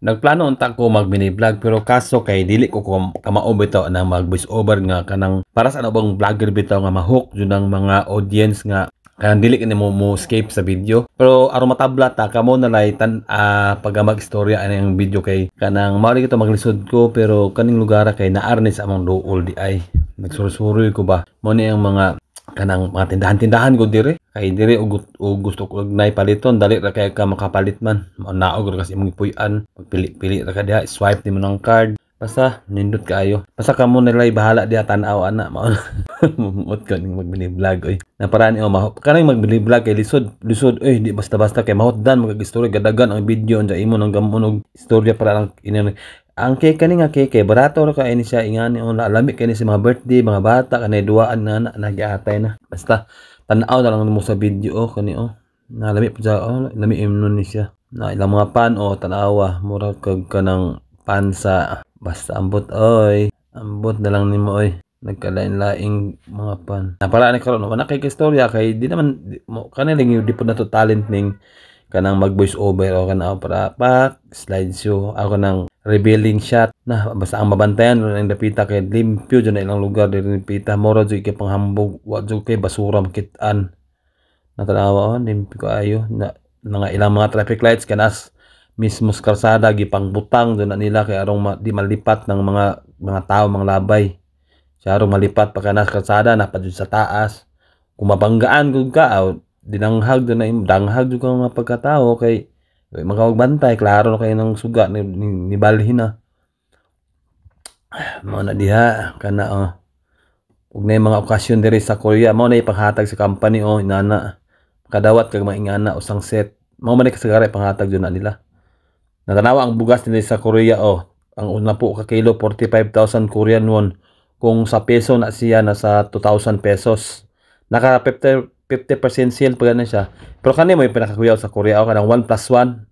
Nagplano unta ko mag mini vlog pero kaso kay dili ko kamao bitaw na mag voice over nga kanang para sa ano bang vlogger bitaw nga ma-hook jud ang mga audience nga kanang dili kini mo escape sa video. Pero aron matabla ta kamo na lay pag mag-istorya ang video kay kanang mao kita maglisod ko pero kaning lugar kay naarni sa among duol di ay nagsurusuroy ko ba mo ni ang mga kanang mga tindahan-tindahan ko dire kay dire og gusto ko nay paliton dali ra kay ka makapalit man naog ra kasi imong ipuy-an pagpili-pili ra ka diha swipe nimo ng card basta nindot kaayo basta kamo nilay bahala diha tan-aw ana mao mut ka ning magbili vlog oy na parani o mahot kanang magbili vlog kay lisod oy di basta-basta kay mahotdan mag-istorya gadagan ang video unsa imo nang gamunog istorya para lang ang cake kani nga cake barato ra ka ini siya ingani on lami kani sa mga birthday mga bata kanay duaan na nagiatay na basta tan-aw na lang mo sa video kani nalami pa siya lami imnon ni siya na ilang mga pan tan-awa mura kag kanang pansa basta ambot oy ambot na lang nimo oy nagkalain-laing mga pan na para ni karon wala kay istorya kay di naman kanay lang di pud nato talent ning kanang mag voice over o kana para slideshow ako nang revealing shot na basta ang mabantayan ng dapita kay limpyo dyan na ilang lugar din dapita moro dyan kay panghambog wadyo kay basura makitaan natanawa limpyo ko ayo na nga ilang mga traffic lights kanas mismo sa kalsada gipang butang dyan na nila kay arong di malipat ng mga tao mga labay siya arong malipat pa kanas kalsada napadyo sa taas kung mabanggaan gud ka dinanghag dyan na danghag dyan ka mga pagkatao kay magkawagbantay klaro na kayo ng suga ni balhin na mga na diha kana ug na mga okasyon diri sa Korea mao na ipanghatag sa company inana kadawat kag maingana usang set mao man kasagara panghatag jud na nila natanawa ang bugas nila sa Korea ang una po ka kilo 45,000 Korean won kung sa peso na siya nasa 2,000 pesos naka 50% sale pa na siya pero kani mo yung pinakakuyaw sa Korea kanang 1+1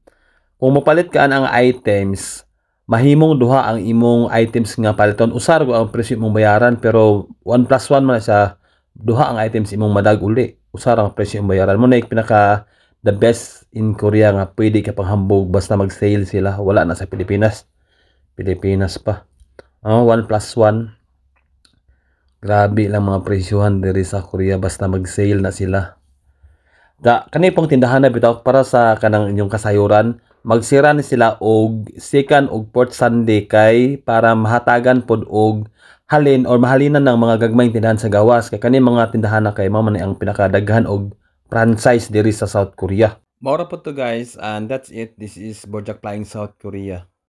kung mopalit ka ang items mahimong duha ang imong items nga paliton usar ko ang presyo mong bayaran pero 1+1 man siya duha ang items imong madag uli usar ang presyo mong bayaran mo na pinaka the best in Korea nga pwede ka panghambog basta mag-sale sila wala na sa Pilipinas pa 1+1 grabe lang mga presyohan diri sa Korea basta mag-sale na sila kani pong tindahan na bitaw para sa kanang inyong kasayuran magsira ni sila og second og fourth Sunday kay para mahatagan pod og halin or mahalinan ng mga gagmayng tindahan sa gawas kay kani mga tindahan na kay mao man ang pinakadaghan og franchise diri sa South Korea. Mao ra po to guys and that's it. This is Bojack Flying South Korea.